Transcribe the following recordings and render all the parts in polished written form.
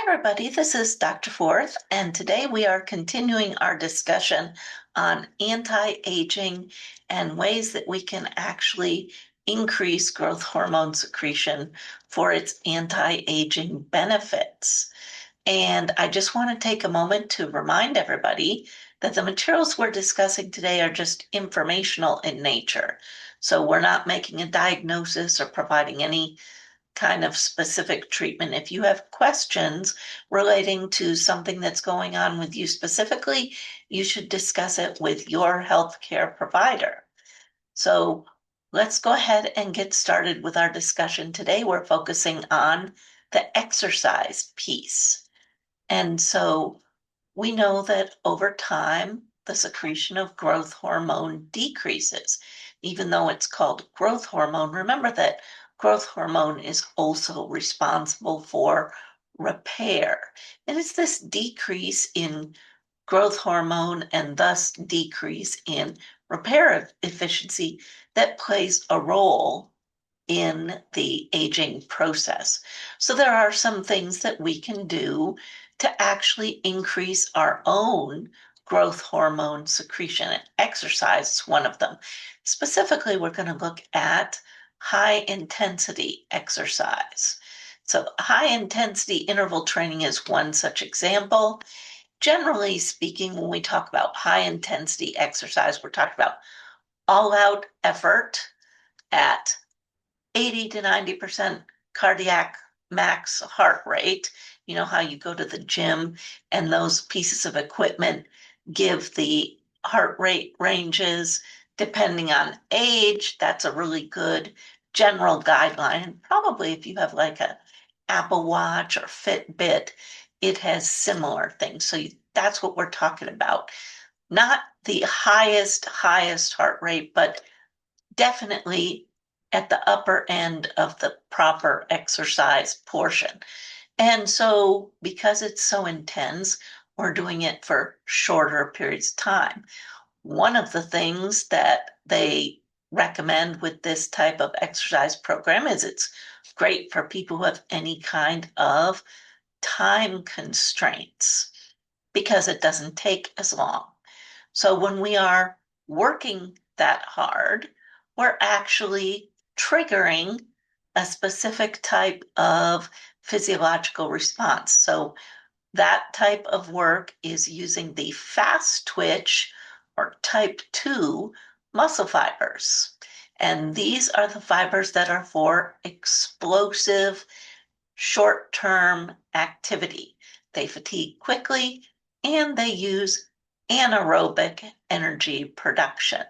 everybody, this is Dr. Forth, and today we are continuing our discussion on anti-aging and ways that we can actually increase growth hormone secretion for its anti-aging benefits. And I just want to take a moment to remind everybody that the materials we're discussing today are just informational in nature. So we're not making a diagnosis or providing any kind of specific treatment. If you have questions relating to something that's going on with you specifically, you should discuss it with your healthcare provider. So let's go ahead and get started with our discussion. Today, we're focusing on the exercise piece. And so we know that over time, the secretion of growth hormone decreases. Even though it's called growth hormone, remember that growth hormone is also responsible for repair. And it's this decrease in growth hormone and thus decrease in repair efficiency that plays a role in the aging process. So there are some things that we can do to actually increase our own growth hormone secretion, and exercise is one of them. Specifically, we're going to look at high intensity exercise. So high intensity interval training is one such example. Generally speaking, when we talk about high intensity exercise, we're talking about all out effort at 80 to 90% cardiac max heart rate. You know how you go to the gym and those pieces of equipment give the heart rate ranges depending on age. That's a really good general guideline. And probably if you have like a Apple Watch or Fitbit, it has similar things. So that's what we're talking about. Not the highest heart rate, but definitely at the upper end of the proper exercise portion. And so because it's so intense, we're doing it for shorter periods of time. One of the things that they recommend with this type of exercise program is it's great for people who have any kind of time constraints because it doesn't take as long. So when we are working that hard, we're actually triggering a specific type of physiological response. So that type of work is using the fast twitch or type 2 muscle fibers. And these are the fibers that are for explosive short-term activity. They fatigue quickly and they use anaerobic energy production.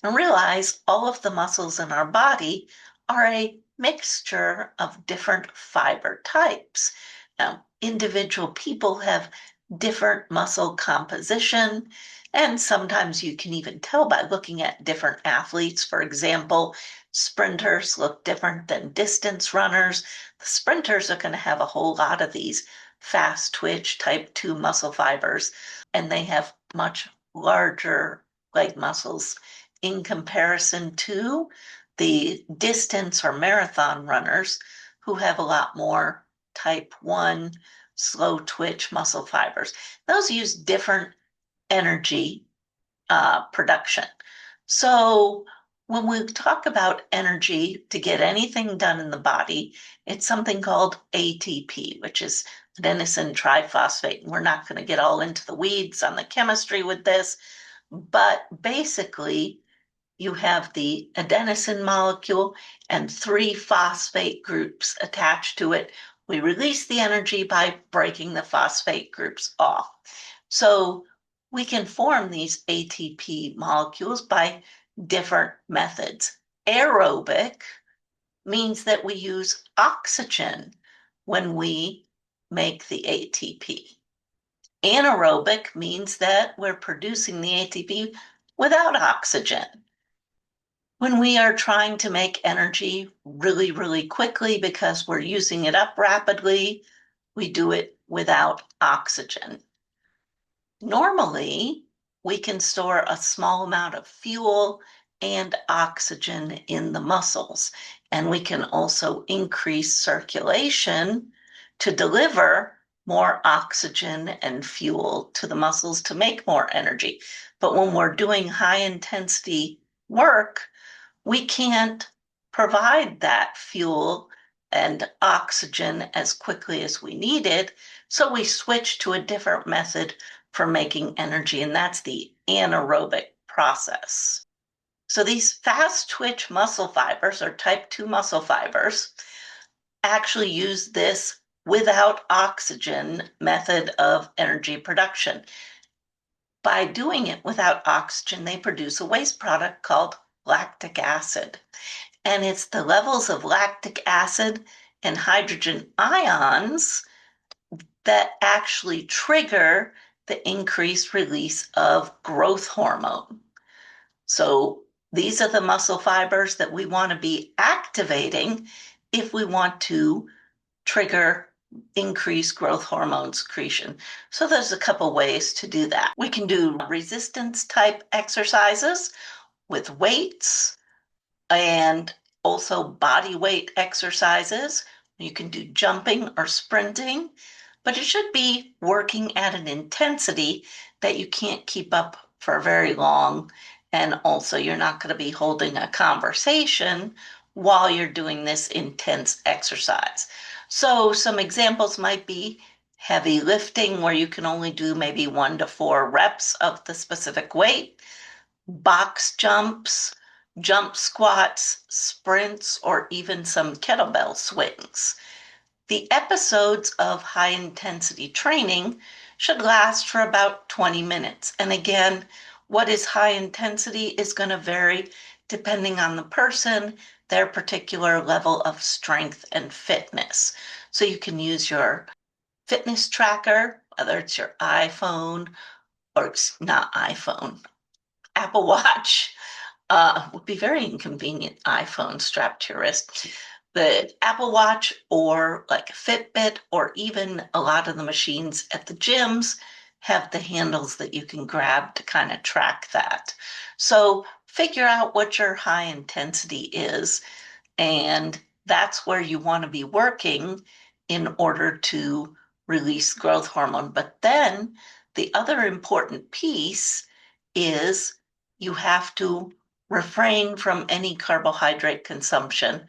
And realize all of the muscles in our body are a mixture of different fiber types. Now, individual people have different muscle composition, and sometimes you can even tell by looking at different athletes. For example, sprinters look different than distance runners. The sprinters are going to have a whole lot of these fast twitch type 2 muscle fibers, and they have much larger leg muscles in comparison to the distance or marathon runners who have a lot more type 1 slow twitch muscle fibers. Those use different energy production. So when we talk about energy to get anything done in the body, it's something called ATP, which is adenosine triphosphate. And we're not going to get all into the weeds on the chemistry with this, but basically you have the adenosine molecule and 3 phosphate groups attached to it. We release the energy by breaking the phosphate groups off. So we can form these ATP molecules by different methods. Aerobic means that we use oxygen when we make the ATP. Anaerobic means that we're producing the ATP without oxygen. When we are trying to make energy really, really quickly because we're using it up rapidly, we do it without oxygen. Normally, we can store a small amount of fuel and oxygen in the muscles, and we can also increase circulation to deliver more oxygen and fuel to the muscles to make more energy. But when we're doing high intensity work, we can't provide that fuel and oxygen as quickly as we need it. So we switch to a different method for making energy, and that's the anaerobic process. So these fast twitch muscle fibers, or type 2 muscle fibers, actually use this without oxygen method of energy production. By doing it without oxygen, they produce a waste product called lactic acid. And it's the levels of lactic acid and hydrogen ions that actually trigger the increased release of growth hormone. So these are the muscle fibers that we want to be activating if we want to trigger increased growth hormone secretion. So there's a couple ways to do that. We can do resistance type exercises with weights and also body weight exercises. You can do jumping or sprinting, but it should be working at an intensity that you can't keep up for very long. And also, you're not going to be holding a conversation while you're doing this intense exercise. So some examples might be heavy lifting, where you can only do maybe 1 to 4 reps of the specific weight, box jumps, jump squats, sprints, or even some kettlebell swings. The episodes of high intensity training should last for about 20 minutes. And again, what is high intensity is going to vary depending on the person, their particular level of strength and fitness. So you can use your fitness tracker, whether it's your iPhone or it's not iPhone, Apple Watch, would be very inconvenient iPhone strapped to your wrist. The Apple Watch or like a Fitbit or even a lot of the machines at the gyms have the handles that you can grab to kind of track that. So figure out what your high intensity is, and that's where you want to be working in order to release growth hormone. But then the other important piece is you have to refrain from any carbohydrate consumption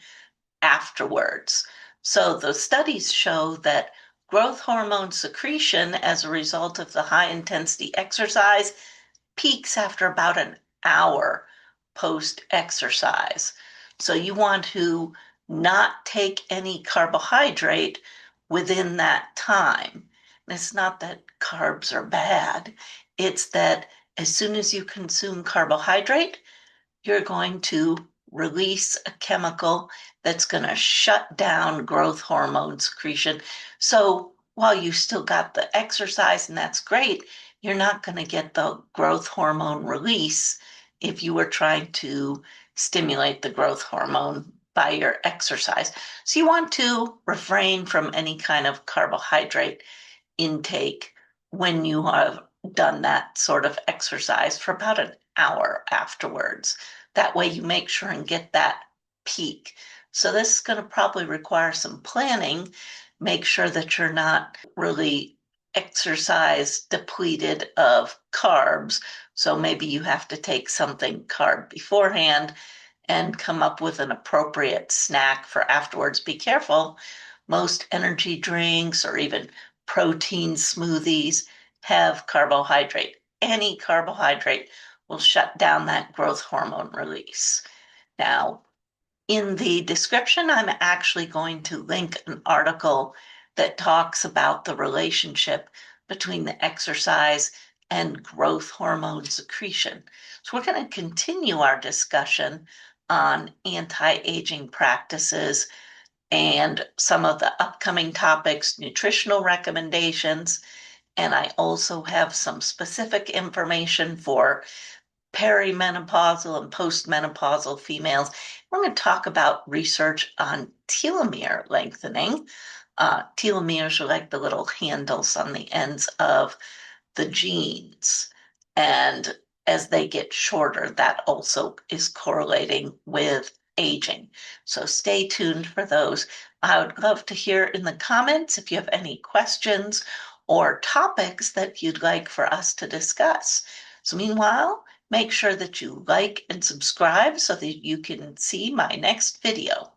afterwards. So the studies show that growth hormone secretion as a result of the high intensity exercise peaks after about an hour post exercise. So you want to not take any carbohydrate within that time. And it's not that carbs are bad, it's that as soon as you consume carbohydrate, you're going to release a chemical that's going to shut down growth hormone secretion. So while you still got the exercise, and that's great, you're not going to get the growth hormone release if you were trying to stimulate the growth hormone by your exercise. So you want to refrain from any kind of carbohydrate intake when you have done that sort of exercise for about an hour afterwards. That way you make sure and get that peak. So this is going to probably require some planning. Make sure that you're not really exercise depleted of carbs. So maybe you have to take something carb beforehand and come up with an appropriate snack for afterwards. Be careful. Most energy drinks or even protein smoothies have carbohydrate. Any carbohydrate will shut down that growth hormone release. Now, in the description, I'm actually going to link an article that talks about the relationship between the exercise and growth hormone secretion. So we're going to continue our discussion on anti-aging practices and some of the upcoming topics, nutritional recommendations, and I also have some specific information for perimenopausal and postmenopausal females. We're going to talk about research on telomere lengthening. Telomeres are like the little handles on the ends of the genes. And as they get shorter, that also is correlating with aging. So stay tuned for those. I would love to hear in the comments if you have any questions or topics that you'd like for us to discuss. So meanwhile, make sure that you like and subscribe so that you can see my next video.